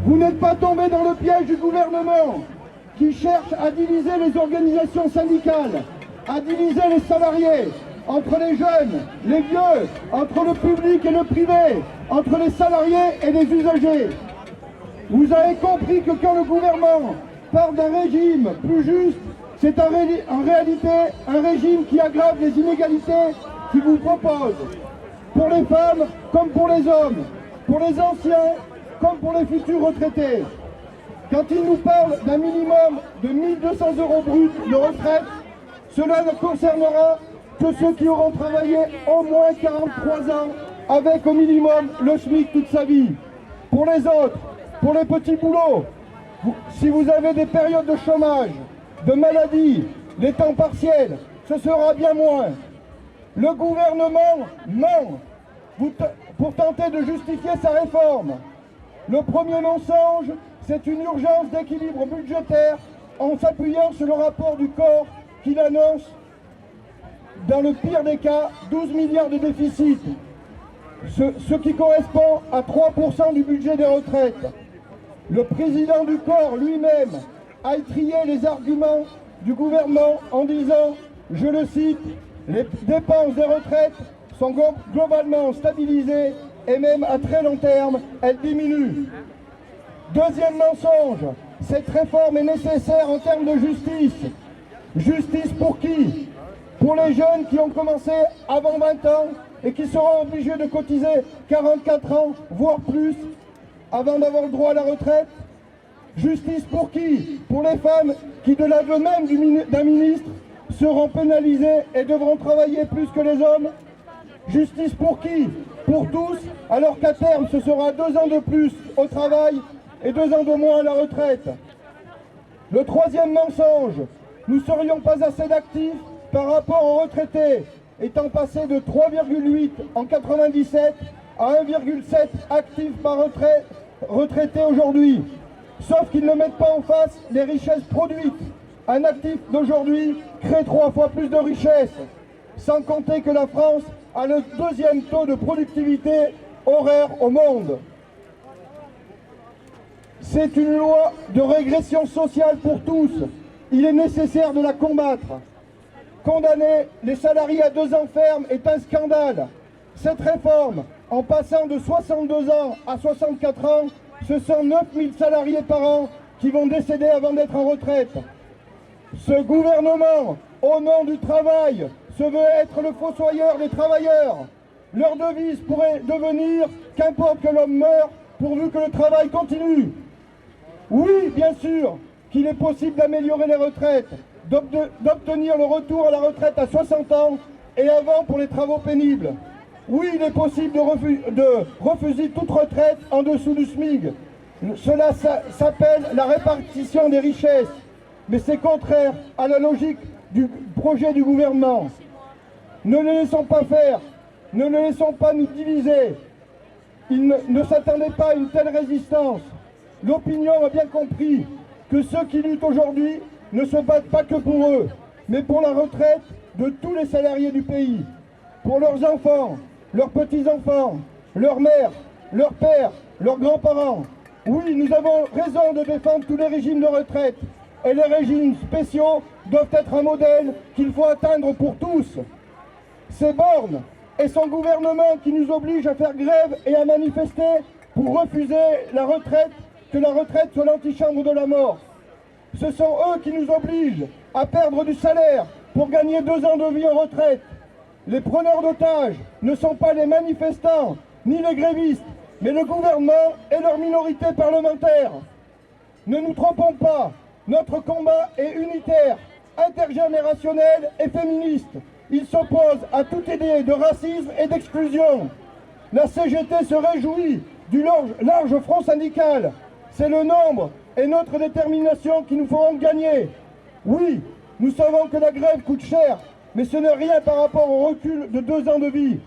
Vous n'êtes pas tombé dans le piège du gouvernement qui cherche à diviser les organisations syndicales, à diviser les salariés, entre les jeunes, les vieux, entre le public et le privé, entre les salariés et les usagers. Vous avez compris que quand le gouvernement part d'un régime plus juste, c'est en réalité un régime qui aggrave les inégalités qu'il vous propose. Pour les femmes comme pour les hommes, pour les anciens comme pour les futurs retraités. Quand il nous parle d'un minimum de 1 200 € brut de retraite, cela ne concernera que ceux qui auront travaillé au moins 43 ans avec au minimum le SMIC toute sa vie. Pour les autres, pour les petits boulots, si vous avez des périodes de chômage, de maladie, des temps partiels, ce sera bien moins. Le gouvernement ment pour tenter de justifier sa réforme. Le premier mensonge, c'est une urgence d'équilibre budgétaire en s'appuyant sur le rapport du corps qu'il annonce, dans le pire des cas, 12 milliards de déficit, ce qui correspond à 3% du budget des retraites. Le président du corps lui-même a étrié les arguments du gouvernement en disant, je le cite, les dépenses des retraites sont globalement stabilisées et même à très long terme, elles diminuent. Deuxième mensonge, cette réforme est nécessaire en termes de justice. Justice pour qui? Pour les jeunes qui ont commencé avant 20 ans et qui seront obligés de cotiser 44 ans, voire plus, avant d'avoir le droit à la retraite. Justice pour qui? Pour les femmes qui, de l'aveu même d'un ministre, seront pénalisées et devront travailler plus que les hommes. Justice pour qui? Pour tous, alors qu'à terme, ce sera 2 ans de plus au travail et 2 ans de moins à la retraite. Le troisième mensonge, nous ne serions pas assez d'actifs par rapport aux retraités, étant passés de 3,8 en 97 à 1,7 actifs par retraité aujourd'hui. Sauf qu'ils ne mettent pas en face les richesses produites. Un actif d'aujourd'hui crée 3 fois plus de richesses, sans compter que la France a le 2e taux de productivité horaire au monde. C'est une loi de régression sociale pour tous. Il est nécessaire de la combattre. Condamner les salariés à 2 ans ferme est un scandale. Cette réforme, en passant de 62 ans à 64 ans, ce sont 9000 salariés par an qui vont décéder avant d'être en retraite. Ce gouvernement, au nom du travail, se veut être le fossoyeur des travailleurs. Leur devise pourrait devenir « qu'importe que l'homme meure, pourvu que le travail continue ». Oui, bien sûr, qu'il est possible d'améliorer les retraites, d'obtenir le retour à la retraite à 60 ans et avant pour les travaux pénibles. Oui, il est possible de refuser toute retraite en dessous du SMIC. Cela s'appelle la répartition des richesses, mais c'est contraire à la logique du projet du gouvernement. Ne les laissons pas faire, ne les laissons pas nous diviser. Ils ne s'attendaient pas à une telle résistance. L'opinion a bien compris que ceux qui luttent aujourd'hui ne se battent pas que pour eux, mais pour la retraite de tous les salariés du pays, pour leurs enfants, leurs petits-enfants, leurs mères, leurs pères, leurs grands-parents. Oui, nous avons raison de défendre tous les régimes de retraite, et les régimes spéciaux doivent être un modèle qu'il faut atteindre pour tous. C'est Borne et son gouvernement qui nous obligent à faire grève et à manifester pour refuser la retraite, que la retraite soit l'antichambre de la mort. Ce sont eux qui nous obligent à perdre du salaire pour gagner 2 ans de vie en retraite. Les preneurs d'otages ne sont pas les manifestants, ni les grévistes, mais le gouvernement et leur minorité parlementaire. Ne nous trompons pas, notre combat est unitaire, intergénérationnel et féministe. Il s'oppose à toute idée de racisme et d'exclusion. La CGT se réjouit du large front syndical. C'est le nombre et notre détermination qui nous feront gagner. Oui, nous savons que la grève coûte cher, mais ce n'est rien par rapport au recul de 2 ans de vie.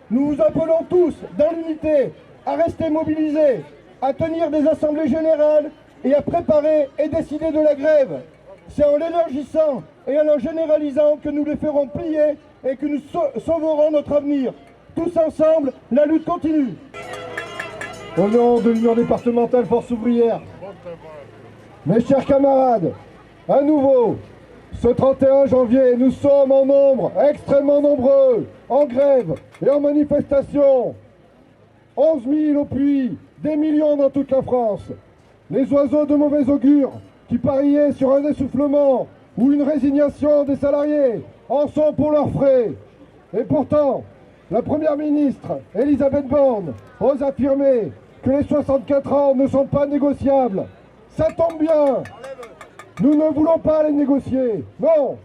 Nous vous appelons tous, dans l'unité, à rester mobilisés, à tenir des assemblées générales et à préparer et décider de la grève. C'est en l'élargissant et en la généralisant que nous les ferons plier et que nous sauverons notre avenir. Tous ensemble, la lutte continue. au nom de l'Union départementale Force ouvrière. Mes chers camarades, à nouveau, ce 31 janvier, nous sommes en nombre extrêmement nombreux, en grève et en manifestation. 11 000 au Puy, des millions dans toute la France. Les oiseaux de mauvais augure qui pariaient sur un essoufflement ou une résignation des salariés en sont pour leurs frais. Et pourtant, la Première ministre, Elisabeth Borne, ose affirmer que les 64 ans ne sont pas négociables. Ça tombe bien. Nous ne voulons pas les négocier. Non.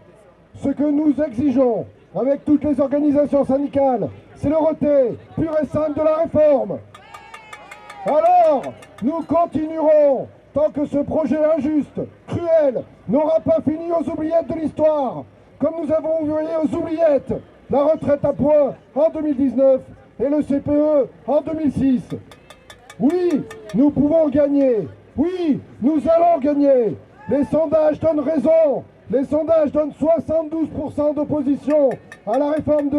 Ce que nous exigeons avec toutes les organisations syndicales, c'est le retrait pur et simple de la réforme. Alors, nous continuerons tant que ce projet injuste, cruel, n'aura pas fini aux oubliettes de l'histoire, comme nous avons envoyé aux oubliettes la retraite à points en 2019 et le CPE en 2006. Oui, nous pouvons gagner. Oui, nous allons gagner. Les sondages donnent raison. Les sondages donnent 72% d'opposition à la réforme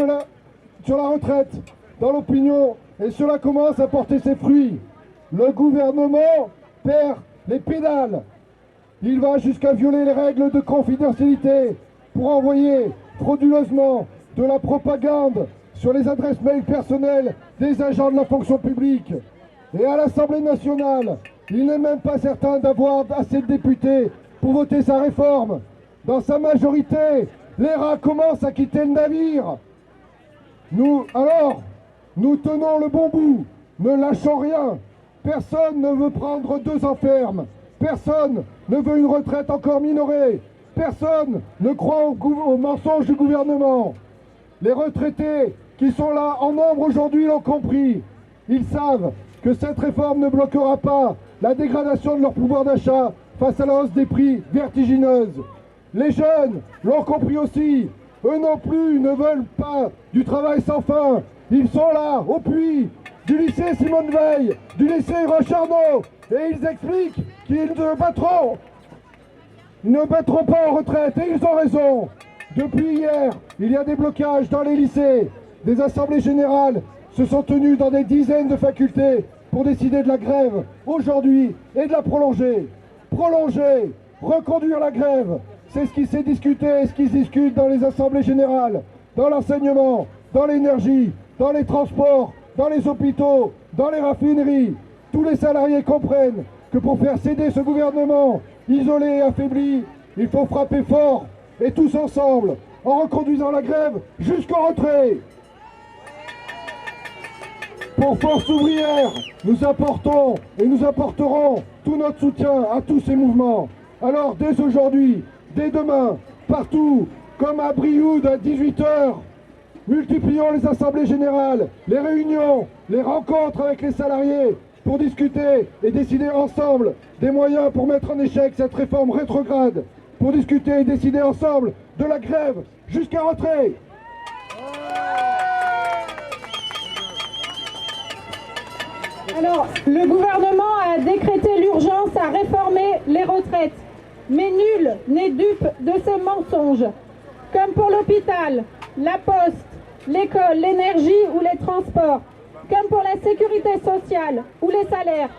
sur la retraite dans l'opinion, et cela commence à porter ses fruits. Le gouvernement perd les pédales. Il va jusqu'à violer les règles de confidentialité pour envoyer frauduleusement de la propagande sur les adresses mail personnelles des agents de la fonction publique. Et à l'Assemblée nationale, il n'est même pas certain d'avoir assez de députés pour voter sa réforme. Dans sa majorité, les rats commencent à quitter le navire. Nous tenons le bon bout, ne lâchons rien. Personne ne veut prendre 2 ans ferme. Personne ne veut une retraite encore minorée. Personne ne croit au mensonge du gouvernement. Les retraités qui sont là en nombre aujourd'hui l'ont compris. Ils savent que cette réforme ne bloquera pas la dégradation de leur pouvoir d'achat face à la hausse des prix vertigineuse. Les jeunes l'ont compris aussi. Eux non plus ne veulent pas du travail sans fin. Ils sont là, au puits, du lycée Simone Veil, du lycée Rocharneau, et ils expliquent qu'ils ne battront pas en retraite, et ils ont raison. Depuis hier, il y a des blocages dans les lycées. Des assemblées générales se sont tenues dans des dizaines de facultés pour décider de la grève aujourd'hui et de la prolonger. Prolonger, reconduire la grève, c'est ce qui s'est discuté et ce qui se discute dans les assemblées générales, dans l'enseignement, dans l'énergie, dans les transports, dans les hôpitaux, dans les raffineries. Tous les salariés comprennent que pour faire céder ce gouvernement isolé et affaibli, il faut frapper fort et tous ensemble, en reconduisant la grève jusqu'au retrait. Pour Force ouvrière, nous apportons et nous apporterons tout notre soutien à tous ces mouvements. Alors dès aujourd'hui, dès demain, partout, comme à Brioude à 18h, multiplions les assemblées générales, les réunions, les rencontres avec les salariés pour discuter et décider ensemble des moyens pour mettre en échec cette réforme rétrograde, pour discuter et décider ensemble de la grève jusqu'à retrait. Alors, le gouvernement a décrété l'urgence à réformer les retraites. Mais nul n'est dupe de ces mensonges. Comme pour l'hôpital, la poste, l'école, l'énergie ou les transports. Comme pour la sécurité sociale ou les salaires.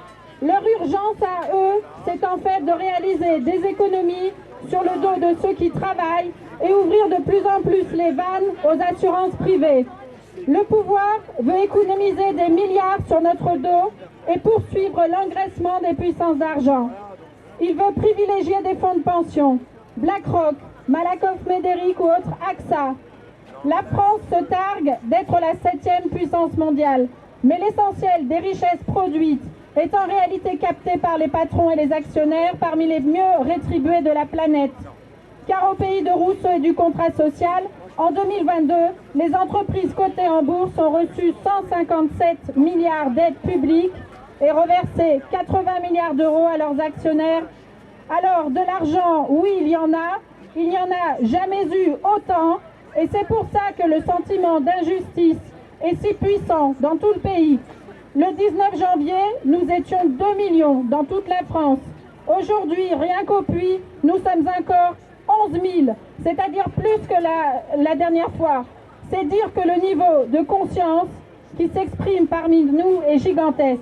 Leur urgence à eux, c'est en fait de réaliser des économies sur le dos de ceux qui travaillent et ouvrir de plus en plus les vannes aux assurances privées. Le pouvoir veut économiser des milliards sur notre dos et poursuivre l'engraissement des puissances d'argent. Il veut privilégier des fonds de pension, BlackRock, Malakoff Médéric ou autres AXA. La France se targue d'être la 7e puissance mondiale, mais l'essentiel des richesses produites est en réalité capté par les patrons et les actionnaires parmi les mieux rétribués de la planète. Car au pays de Rousseau et du contrat social, en 2022, les entreprises cotées en bourse ont reçu 157 milliards d'aides publiques et reversé 80 milliards d'euros à leurs actionnaires. Alors, de l'argent, oui, il n'y en a jamais eu autant, et c'est pour ça que le sentiment d'injustice est si puissant dans tout le pays. Le 19 janvier, nous étions 2 millions dans toute la France. Aujourd'hui, rien qu'au Puy, nous sommes encore 11 000, c'est-à-dire plus que la dernière fois. C'est dire que le niveau de conscience qui s'exprime parmi nous est gigantesque.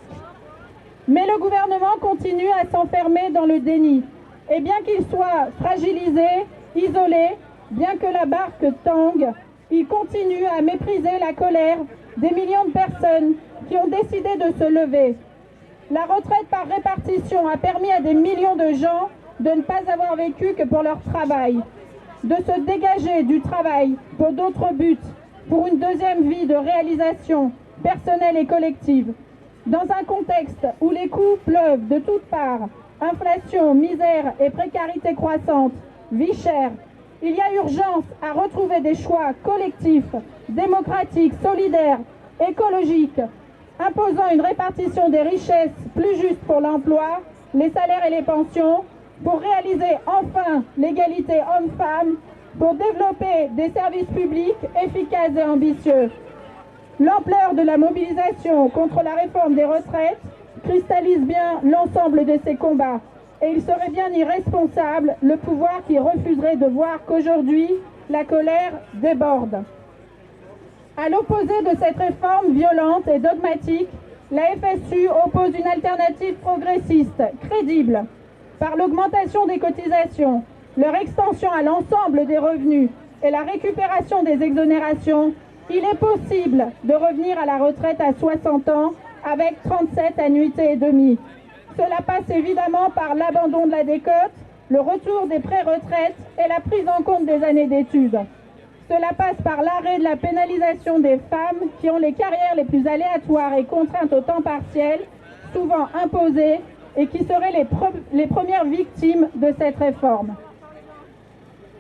Mais le gouvernement continue à s'enfermer dans le déni. Et bien qu'il soit fragilisé, isolé, bien que la barque tangue, il continue à mépriser la colère des millions de personnes qui ont décidé de se lever. La retraite par répartition a permis à des millions de gens de ne pas avoir vécu que pour leur travail, de se dégager du travail pour d'autres buts, pour une deuxième vie de réalisation personnelle et collective. Dans un contexte où les coûts pleuvent de toutes parts, inflation, misère et précarité croissante, vie chère, il y a urgence à retrouver des choix collectifs, démocratiques, solidaires, écologiques, imposant une répartition des richesses plus juste pour l'emploi, les salaires et les pensions, pour réaliser enfin l'égalité homme-femme, pour développer des services publics efficaces et ambitieux. L'ampleur de la mobilisation contre la réforme des retraites cristallise bien l'ensemble de ces combats. Et il serait bien irresponsable le pouvoir qui refuserait de voir qu'aujourd'hui, la colère déborde. À l'opposé de cette réforme violente et dogmatique, la FSU oppose une alternative progressiste, crédible, par l'augmentation des cotisations, leur extension à l'ensemble des revenus et la récupération des exonérations. Il est possible de revenir à la retraite à 60 ans avec 37 annuités et demie. Cela passe évidemment par l'abandon de la décote, le retour des pré-retraites et la prise en compte des années d'études. Cela passe par l'arrêt de la pénalisation des femmes qui ont les carrières les plus aléatoires et contraintes au temps partiel, souvent imposées, et qui seraient les premières victimes de cette réforme.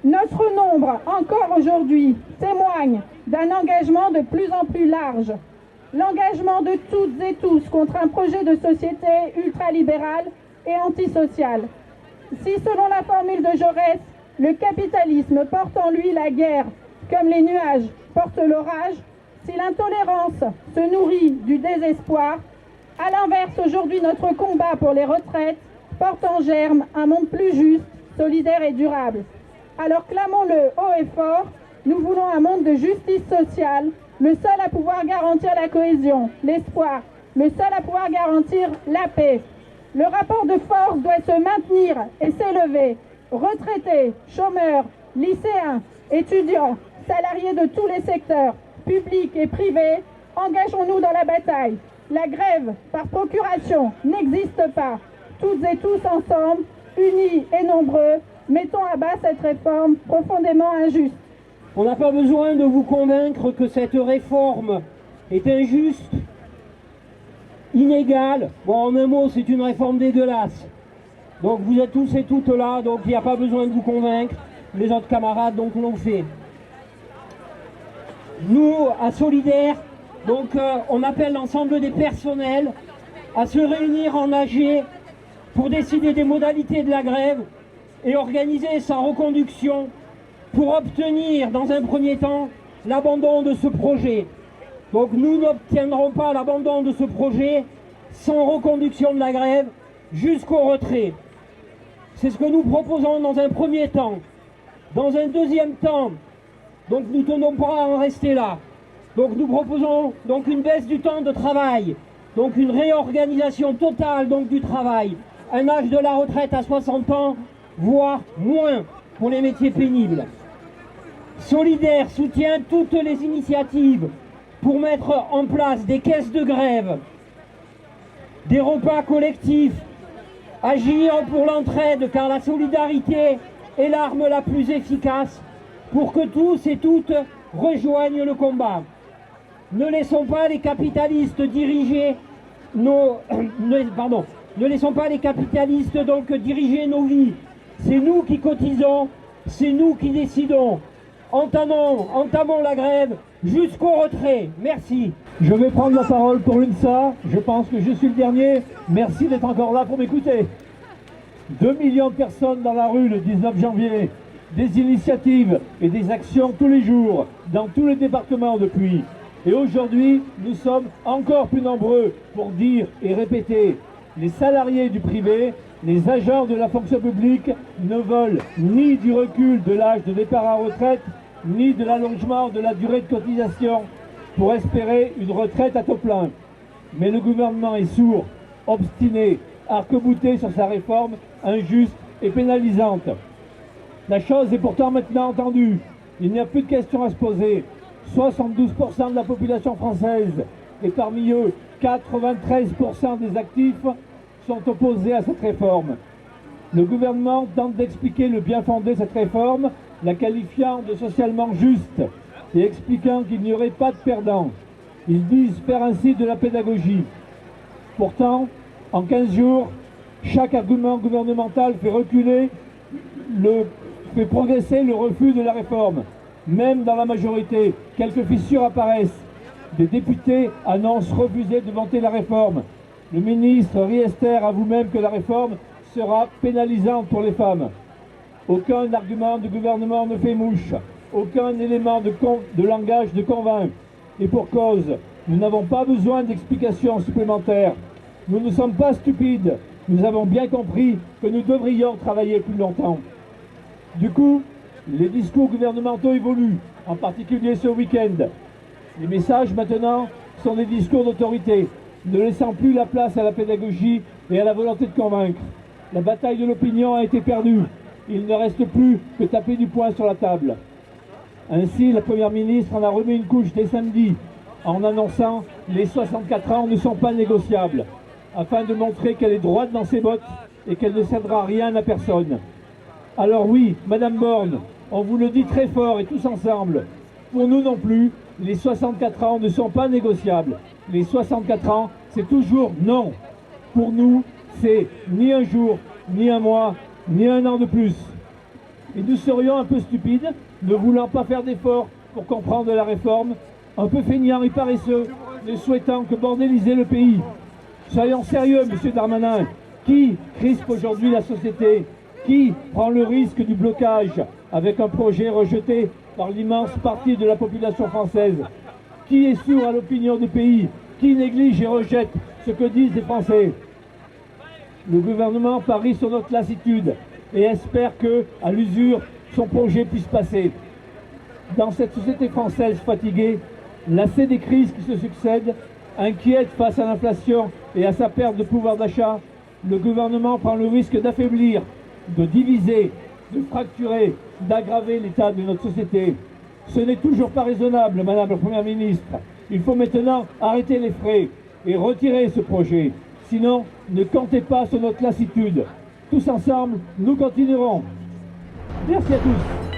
Notre nombre, encore aujourd'hui, témoigne d'un engagement de plus en plus large. L'engagement de toutes et tous contre un projet de société ultralibéral et antisocial. Si, selon la formule de Jaurès, le capitalisme porte en lui la guerre, comme les nuages portent l'orage, si l'intolérance se nourrit du désespoir, à l'inverse, aujourd'hui, notre combat pour les retraites porte en germe un monde plus juste, solidaire et durable. Alors clamons-le haut et fort, nous voulons un monde de justice sociale, le seul à pouvoir garantir la cohésion, l'espoir, le seul à pouvoir garantir la paix. Le rapport de force doit se maintenir et s'élever. Retraités, chômeurs, lycéens, étudiants, salariés de tous les secteurs, publics et privés, engageons-nous dans la bataille. La grève par procuration n'existe pas. Toutes et tous ensemble, unis et nombreux, mettons à bas cette réforme profondément injuste. On n'a pas besoin de vous convaincre que cette réforme est injuste, inégale. Bon, en un mot, c'est une réforme dégueulasse. Donc vous êtes tous et toutes là, donc il n'y a pas besoin de vous convaincre. Les autres camarades donc l'ont fait. Nous, à Solidaire, donc on appelle l'ensemble des personnels à se réunir en AG pour décider des modalités de la grève et organiser sa reconduction pour obtenir dans un premier temps l'abandon de ce projet. Donc nous n'obtiendrons pas l'abandon de ce projet sans reconduction de la grève jusqu'au retrait. C'est ce que nous proposons dans un premier temps. Dans un deuxième temps, donc nous ne tenons pas à en rester là. Donc nous proposons donc une baisse du temps de travail, donc une réorganisation totale donc du travail, un âge de la retraite à 60 ans, voire moins pour les métiers pénibles. Solidaire soutient toutes les initiatives pour mettre en place des caisses de grève, des repas collectifs, agir pour l'entraide car la solidarité est l'arme la plus efficace pour que tous et toutes rejoignent le combat. Ne laissons pas les capitalistes diriger ne laissons pas les capitalistes donc diriger nos vies. C'est nous qui cotisons, c'est nous qui décidons. Entamons la grève jusqu'au retrait. Merci. Je vais prendre la parole pour l'UNSA. Je pense que je suis le dernier. Merci d'être encore là pour m'écouter. 2 millions de personnes dans la rue le 19 janvier. Des initiatives et des actions tous les jours, dans tous les départements depuis. Et aujourd'hui, nous sommes encore plus nombreux pour dire et répéter. Les salariés du privé, les agents de la fonction publique ne veulent ni du recul de l'âge de départ à retraite, ni de l'allongement de la durée de cotisation pour espérer une retraite à taux plein. Mais le gouvernement est sourd. obstiné, arc-bouté sur sa réforme injuste et pénalisante. La chose est pourtant maintenant entendue. Il n'y a plus de questions à se poser. 72% de la population française, et parmi eux 93% des actifs, sont opposés à cette réforme. Le gouvernement tente d'expliquer le bien fondé de cette réforme, la qualifiant de socialement juste et expliquant qu'il n'y aurait pas de perdants. Ils disent faire ainsi de la pédagogie. Pourtant, en 15 jours, chaque argument gouvernemental fait progresser le refus de la réforme. Même dans la majorité, quelques fissures apparaissent. Des députés annoncent refuser de voter la réforme. Le ministre Riester avoue même que la réforme sera pénalisante pour les femmes. Aucun argument du gouvernement ne fait mouche. Aucun élément de langage ne convainc. Et pour cause, nous n'avons pas besoin d'explications supplémentaires. Nous ne sommes pas stupides. Nous avons bien compris que nous devrions travailler plus longtemps. Du coup, les discours gouvernementaux évoluent, en particulier ce week-end. Les messages maintenant sont des discours d'autorité, ne laissant plus la place à la pédagogie et à la volonté de convaincre. La bataille de l'opinion a été perdue. Il ne reste plus que taper du poing sur la table. Ainsi, la Première ministre en a remis une couche dès samedi, en annonçant « les 64 ans ne sont pas négociables », afin de montrer qu'elle est droite dans ses bottes et qu'elle ne cédera rien à personne. Alors oui, Madame Borne, on vous le dit très fort et tous ensemble, pour nous non plus, les 64 ans ne sont pas négociables. Les 64 ans, c'est toujours non. Pour nous, c'est ni un jour, ni un mois, ni un an de plus. Et nous serions un peu stupides, ne voulant pas faire d'efforts pour comprendre la réforme, un peu feignants et paresseux, ne souhaitant que bordéliser le pays. Soyons sérieux, Monsieur Darmanin. Qui crispe aujourd'hui la société? Qui prend le risque du blocage avec un projet rejeté par l'immense partie de la population française? Qui est sourd à l'opinion du pays? Qui néglige et rejette ce que disent les Français? Le gouvernement parie sur notre lassitude et espère que, à l'usure, son projet puisse passer. Dans cette société française fatiguée, lassée des crises qui se succèdent, inquiète face à l'inflation et à sa perte de pouvoir d'achat, le gouvernement prend le risque d'affaiblir, de diviser, de fracturer, d'aggraver l'état de notre société. Ce n'est toujours pas raisonnable, Madame la Première ministre. Il faut maintenant arrêter les frais et retirer ce projet. Sinon, ne comptez pas sur notre lassitude. Tous ensemble, nous continuerons. Merci à tous.